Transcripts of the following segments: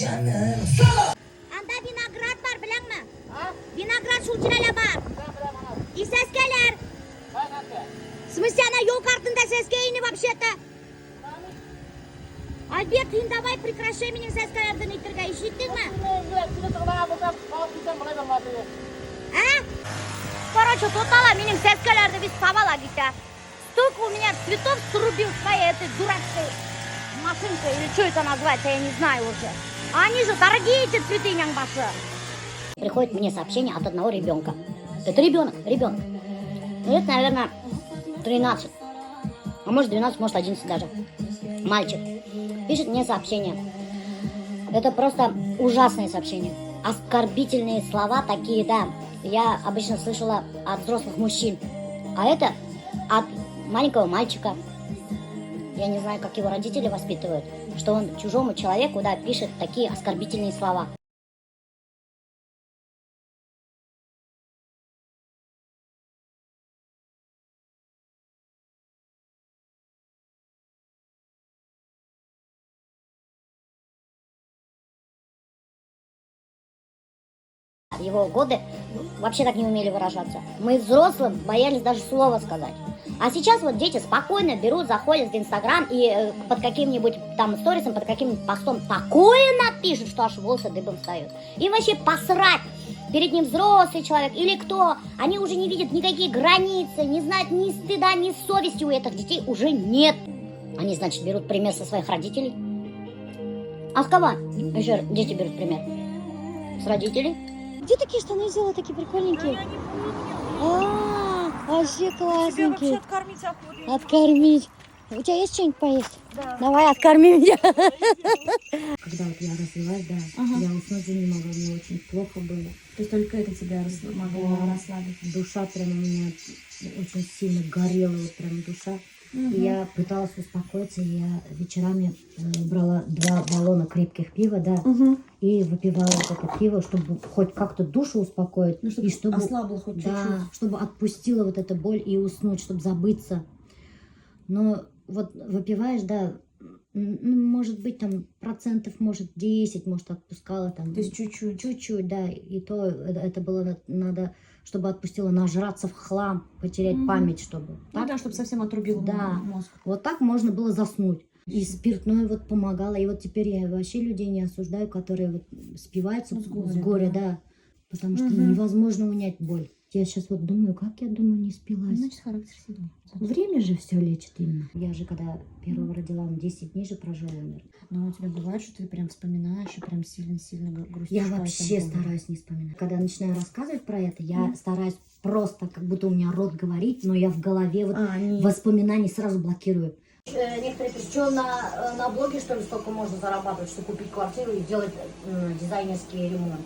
Anda vinograt var bilenmi? Vinograt şulçurayla var. И сәскәләр. В смысле, она елка артында сәскә ине вообще-то. Альберт, давай прекращай менің сәскәләрден итергә, ишеттеңме? Короче, тотала менің сәскәләрді без савала китә. Столько у меня цветов срубил своей этой дурацкой машинкой, или что это называется, я не знаю уже. А они же дорогие, эти цветы, нянгбашы. Приходит мне сообщение от одного ребенка. Это ребенок. Это, наверное, 13. А может 12, может 11 даже. Мальчик. Пишет мне сообщение. Это просто ужасные сообщения. Оскорбительные слова такие, да. Я обычно слышала от взрослых мужчин. А это от маленького мальчика. Я не знаю, как его родители воспитывают. Что он чужому человеку, да, пишет такие оскорбительные слова. В его годы вообще так не умели выражаться. Мы взрослые боялись даже слова сказать. А сейчас вот дети спокойно берут, заходят в Инстаграм и под каким-нибудь там сторисом, под каким-нибудь постом такое напишут, что аж волосы дыбом встают. Им вообще посрать, перед ним взрослый человек или кто. Они уже не видят никакие границы, не знают ни стыда, ни совести у этих детей уже нет. Они, значит, берут пример со своих родителей. А с кого еще дети берут пример? С родителей? Где такие штаны взяла, такие прикольненькие? Вообще классненькие. Тебя вообще откормить охота. Откормить. У тебя есть что-нибудь поесть? Да. Давай, откорми меня. Когда вот я развелась, да, я уснуть же не могла, мне очень плохо было. То есть только это тебя могло расслабить? Душа прям у меня очень сильно горела, вот прям душа. И я пыталась успокоиться, и я вечерами брала 2 баллона крепких пива, да, и выпивала вот это пиво, чтобы хоть как-то душу успокоить. Ну, чтобы и чтобы ослабло хоть чуть-чуть. Да, чтобы отпустила вот эту боль и уснуть, чтобы забыться. Но вот выпиваешь, да, ну, может быть, там процентов, может, 10, может, отпускала там. То есть чуть-чуть. Чуть-чуть, да, и то это было надо, чтобы отпустила нажраться в хлам, потерять память, чтобы. Ну Так, да, чтобы совсем отрубил мозг. вот так можно было заснуть. И спиртное вот помогало. И вот теперь я вообще людей не осуждаю, которые вот спиваются с горя, да. Потому что невозможно унять боль. Я сейчас вот думаю, как я думаю, не спилась. Значит, характер сильный. Время же все лечит именно. Я же когда первого родила, он 10 дней же прожил, умер. Но у тебя бывает, что ты прям вспоминаешь и прям сильно-сильно грустишь? Я вообще стараюсь не вспоминать. Когда начинаю рассказывать про это, я стараюсь просто, как будто у меня рот говорит, но я в голове вот воспоминаний сразу блокирую. Некоторые пишут, что на блоге, что ли, столько можно зарабатывать, что купить квартиру и делать дизайнерский ремонт.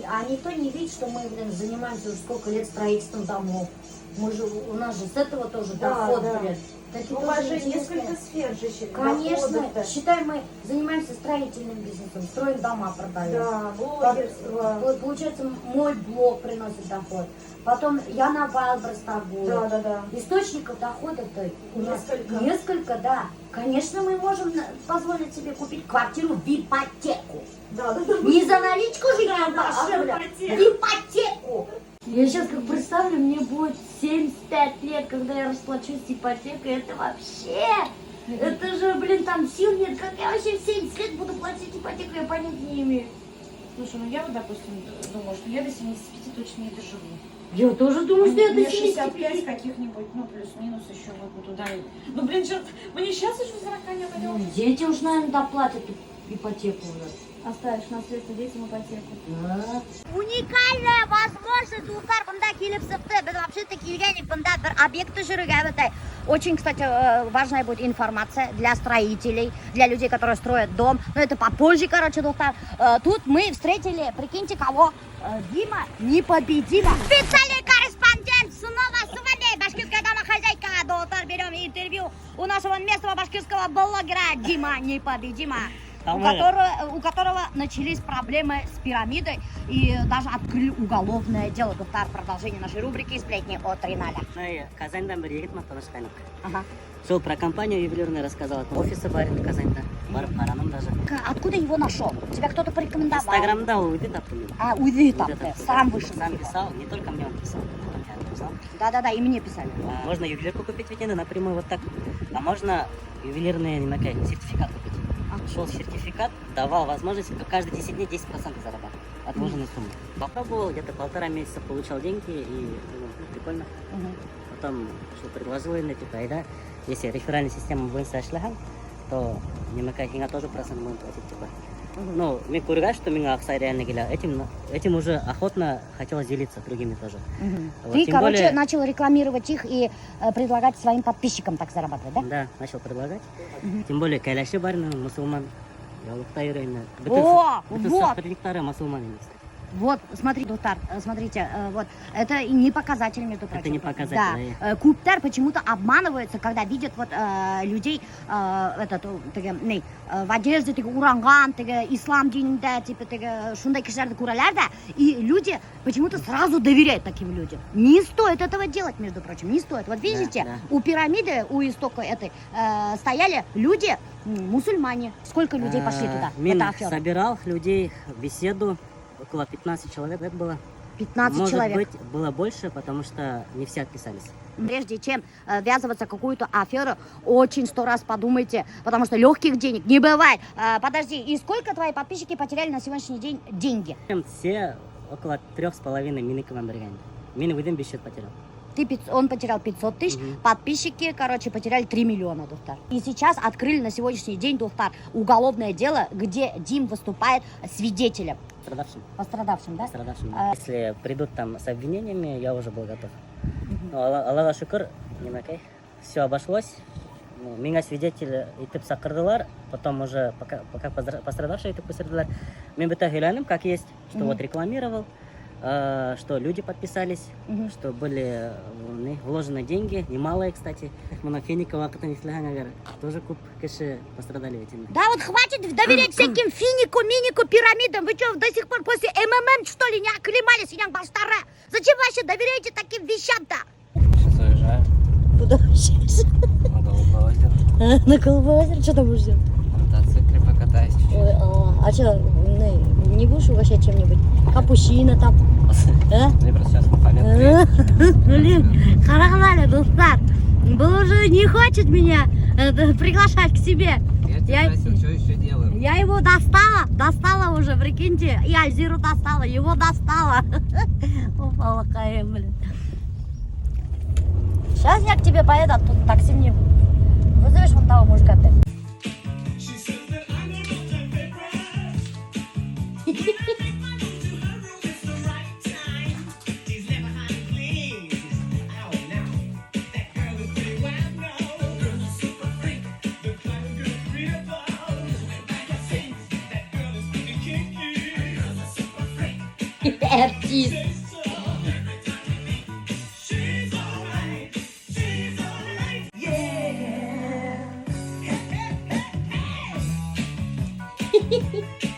А никто не видит, что мы, блин, занимаемся уже сколько лет строительством домов. Мы же, у нас же с этого тоже доход, блин. У вас же несколько сфер же считаете. Конечно, считай, мы занимаемся строительным бизнесом, строим дома, продаем. Да, блогерство. Получается, мой блог приносит доход. Потом я на Вайлберс торгую. Да. Источников дохода-то у нас несколько, да. Конечно, мы можем позволить себе купить квартиру в ипотеку. Да. Не за наличку же я дешевле, в ипотеку. Я сейчас как представлю, мне будет 75 лет, когда я расплачусь с ипотекой. Это вообще... Это же, блин, там сил нет. Как я вообще в 70 лет буду платить ипотеку, я понятия не имею. Слушай, ну я вот, допустим, думаю, что я до 75 точно не доживу. Я тоже думаю, что я до Мне 75. 65 каких-нибудь, ну, плюс-минус еще как бы туда. Ну, блин, черт, мне сейчас еще 40 не пойдем. Дети уж, наверное, доплатят ипотеку уже. Оставишь наследство детям ипотеку. Да. Уникальная возможность достар бында келіп сықты. Біз вообще-то келген бында бір объекті жүрген бандай. Очень, кстати, важная будет информация для строителей, для людей, которые строят дом. Но это попозже, короче, достар. Тут мы встретили, прикиньте, кого? Дима непобедима. Специальный корреспондент снова с вами. Башкирская домохозяйка. Достар, берем интервью у нашего местного башкирского блогера Дима непобедима. У которого начались проблемы с пирамидой и даже открыли уголовное дело. Достар, продолжение нашей рубрики «Сплетни от Риналя». Казаньдан бір егіт мақтанышқайнық. Ага. Шел про компанию ювелирную, рассказал. Офисы барин Казаньда. Барып караным даже. Откуда его нашел? Тебя кто-то порекомендовал? Инстаграмда увидел, допустим. Уйди там, ты сам вышел. Сам писал, не только мне он писал, не только мне писал. Да-да-да, и мне писали. Можно ювелирку купить в Витине напрямую вот так. А можно ювелирный сертификат купить. Шел сертификат, давал возможность каждые 10 дней 10% зарабатывать. От вложенной суммы. Попробовал, где-то 1,5 месяца получал деньги и думал, ну, прикольно. Потом что предложил им, типа, да, если реферальная система будет сошляган, то немекай хинга тоже процент будем платить, типа. Ну, мне курга, что меня Аксай реально гиля. Этим уже охотно хотелось делиться другими тоже. Вот, Ты, тем короче, более- начал рекламировать их и предлагать своим подписчикам так зарабатывать, да? Да, начал предлагать. Тем более Кайляши барин, мусульман. Я луктай реально. О, вот. Мусульман, кстати. Вот, смотри, Духтар, смотрите, вот, это и не показатель, между прочим. не показатель, Да, Куптар почему-то обманывается, когда видят вот людей, в одежде, уранган, ислам дининде, типа, шундай кишерды куралярда, и люди почему-то сразу доверяют таким людям. Не стоит этого делать, между прочим, не стоит. Вот видите, да. у пирамиды, у истока этой, стояли люди, мусульмане. Сколько людей пошли туда? в Мин эту аферу? собирал людей в беседу. Около 15 человек это было. 15 Может человек. быть, было больше, потому что не все отписались. Прежде чем ввязываться в какую-то аферу, очень 100 раз подумайте, потому что легких денег не бывает. Подожди, и сколько твои подписчики потеряли на сегодняшний день деньги? Все около 3,5 миником бриганде. Мини выйдем без счет потерял. Он потерял 500 тысяч, подписчики, короче, потеряли 3 миллиона, Духтар. И сейчас открыли на сегодняшний день, Духтар, уголовное дело, где Дим выступает свидетелем. Пострадавшим, да? Пострадавшим, да. Если придут там с обвинениями, я уже был готов. Но Аллаха шукр, все обошлось. Ну, меня свидетели и тип сакрдылар, потом уже пока пострадавшие тип посредилар. Мне бы так как есть, что вот рекламировал, что люди подписались, что были вложены деньги, немалые, кстати. Монофеника тоже куп кэши пострадали этим. Да вот хватит доверять всяким финику, минику, пирамидам. Вы что, до сих пор после МММ, что ли, не оклемались, Ян Баштара? Зачем вообще доверяете таким вещам-то? Сейчас уезжаю. Куда уезжаешь? На Голубое озеро. На Голубое озеро? Что там будешь делать? На мотоцикле покатаюсь чуть-чуть. Ой, а что, не будешь угощать чем-нибудь? Капучино там? Мне просто сейчас помет. Блин, харагнали, Духтар. Был уже не хочет меня приглашать к себе. Я тебя спросил, что еще делаю? Я его достала уже, прикиньте. И Альзиру достала, его достала. Упала каем, блин. Сейчас я к тебе поеду, а тут такси мне вызовешь вон того мужика ты. Артист.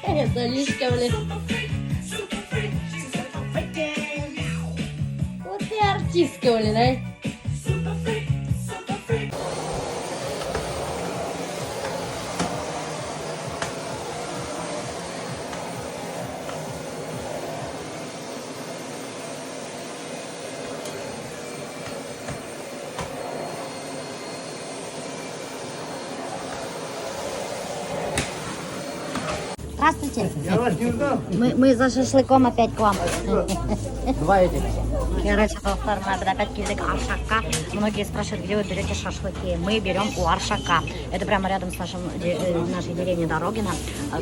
Это лишка, блин. Вот ты артистка, блин, а. Здравствуйте. Я вас не ждал. Мы за шашлыком опять к вам. Два этих. Короче, Духтар, мы опять келдик Аршакка. Многие спрашивают, где вы берете шашлыки. Мы берем у Аршака. Это прямо рядом с нашей деревней Дорогина.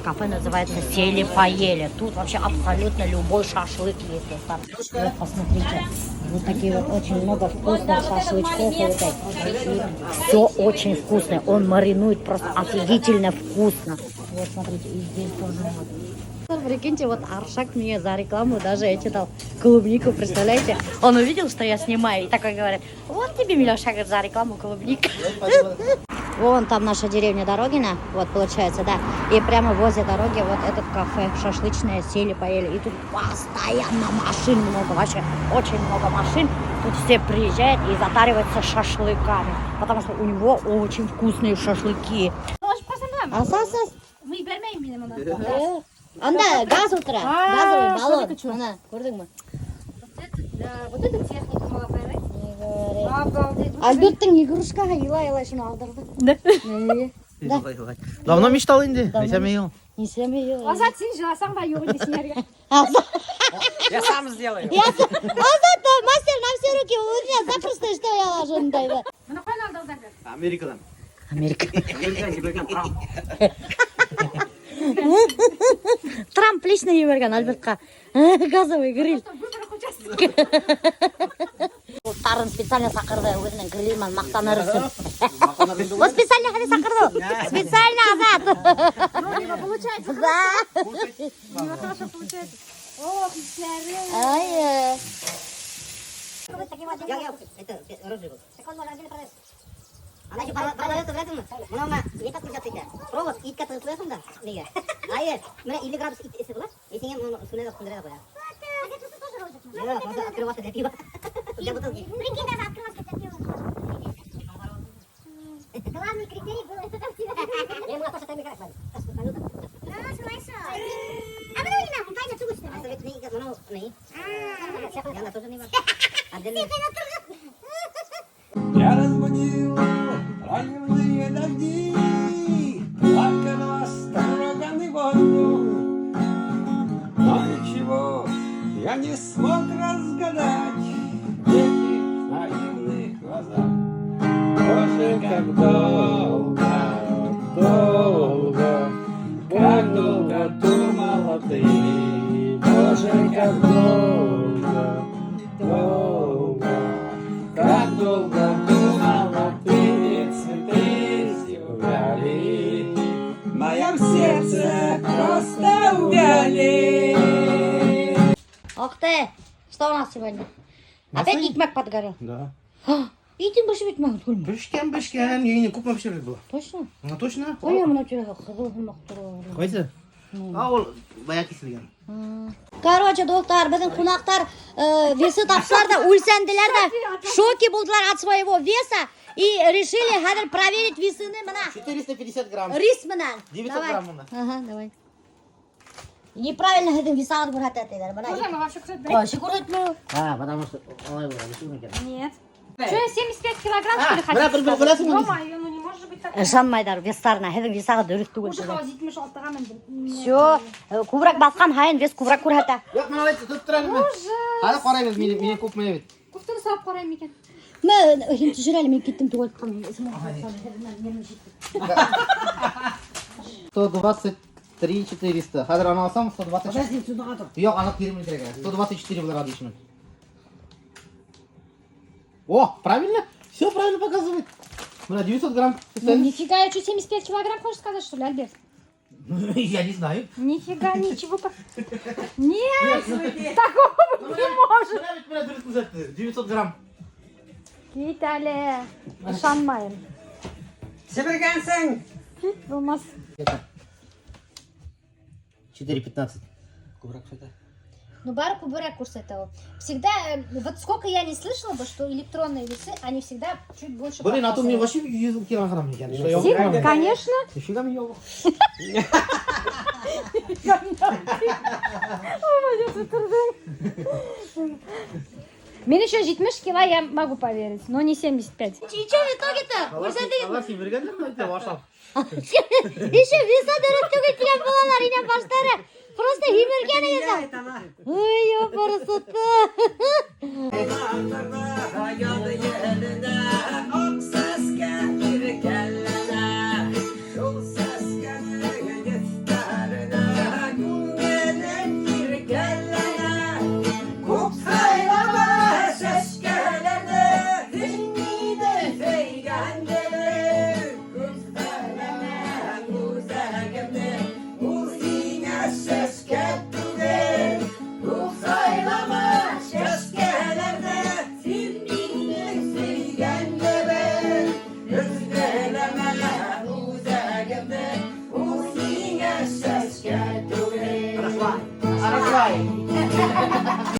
Кафе называется «Сели поели». Тут вообще абсолютно любой шашлык есть, Духтар. Вот посмотрите. Вот такие вот очень много вкусных шашлычков. И все очень вкусное. Он маринует просто офигительно вкусно. Вот смотрите, и здесь тоже вот. Прикиньте, вот Аршак мне за рекламу даже я читал клубнику, представляете? Он увидел, что я снимаю, и такой говорит, вот тебе, Милоша, за рекламу клубника. Вон там наша деревня Дорогина, вот получается, да. И прямо возле дороги вот этот кафе шашлычное, сели, поели. И тут постоянно машин много, вообще очень много машин. Тут все приезжают и затариваются шашлыками, потому что у него очень вкусные шашлыки. Асас. Анда газ утра, газовый баллон. Ана, көрдің мü? Вот эта техника могла появиться. Альберттің игрушкаға илай шunu алдырды. Да. Давно мечтал инде. Несеме ел. Несеме ел. Азат, сен жыласаң ба yok дейсің әрге. Я сам сделаю. Азат, мастер на все руки, у меня запросто что я ложу, дай да. Мына қайдан алдыңдар? Америкадан. Америка. Трамп лично жіберген Альбертқа. Газовый гриль. Тарын специально сақырды, өзінің грилмен мақтанар үшін. Вот специально қане сақырды? Специально Азат. Ну, либо получается. Да. Либо хорошо получается. Ох, сәрі. Ай. Это оружие было. Она еще продается, білесің бе? Мынауына не подключаться дейді. Провод итке тығып қоясың да, неге. Айы, міне 50 градус ит есі болады. И сенен мұны үстіне қояды. Нет, можно открываться для пива. Для бутылки. Прикинь, даже открываться для пива. Главный критерий был это там тебя. Я ему на то, что ты миграешь, ладно. Ну, хорошо. А вы не нам, пойдем туда, что ли? А совет не идет, но не. Я на тоже не могу. Отдельно. Я разбудил ранние дожди, плакал строганный воздух. Но ничего я не смог разгадать в этих наивных глазах. Боже, как долго, как долго думала ты. Боже, как долго, как долго думала ты, цветы увяли, в моем сердце просто увяли. Ох ты, что у нас сегодня? Опять икмек подгорел. Да. Идем больше ведь могут гульма. Бішкен, егіне көп мөпшерлік было. Точно? Ну точно. Ой, я мына жерге қызыл гүлмақ тұрып. Қойды. А ол баяқ кесілген. Короче, достар, біздің қонақтар весы тапсылар да, ульсәнділер да в шоке болдылар от своего веса и решили хәдір проверить весыны мына. 450 грамм. Рис мына. 900 грамм мына. Ага, давай. Неправильно хәдір весағын көрсететілер. Можно мы вообще кто-то брать? Вообще көрсетмеу. А, потому что... Ой, решил екен. Нет. Что, 75 килограмм, что ли, мына хотите бір сказать? білесің бе? Ё-моё, ну не может быть так. Жанмайдар вестарына, хәдір весағы дөрік түгіл. Уже холодить мешал, Все, күбірек басқан хайын вес күбірек көрсеті. Жоқ, мына бәйтті тұтып тұрады ме? Хады қараймыз, менен көп ме бет. Көптен сұрап қараймын екен. Мен жүр әлі, мен кеттім түгел тұқым. 123 400. Хәдір ана алсам 120. Жоқ, ана керімін керек. 124 бұлар адышымен. О, правильно? Все правильно показывает. Мына 900 грамм. Ну нифига, я что, 75 килограмм хочешь сказать, что ли, Альберт? Я не знаю. Нифига, ничего. Нет, такого быть не может. 900 грамм. Италия. Ышанмайым. Себергенсің. Хит болмас. 4,15. Кубрак что-то. Ну, бары кубырек көрсетті. Всегда, вот сколько я не слышала бы, что электронные весы, они всегда чуть больше. Блин, а то мне вообще 100 килограмм екен. Сильно, конечно. Нифига мне его. Мен еще 70 кило я могу поверить, но не 75. И что в итоге-то? Allah сибірген де вашал. Еще веса дөріп түгіткен болалар, инен баштары. Просто химерген езі. Ой, ёпарасыты. Аяды еліне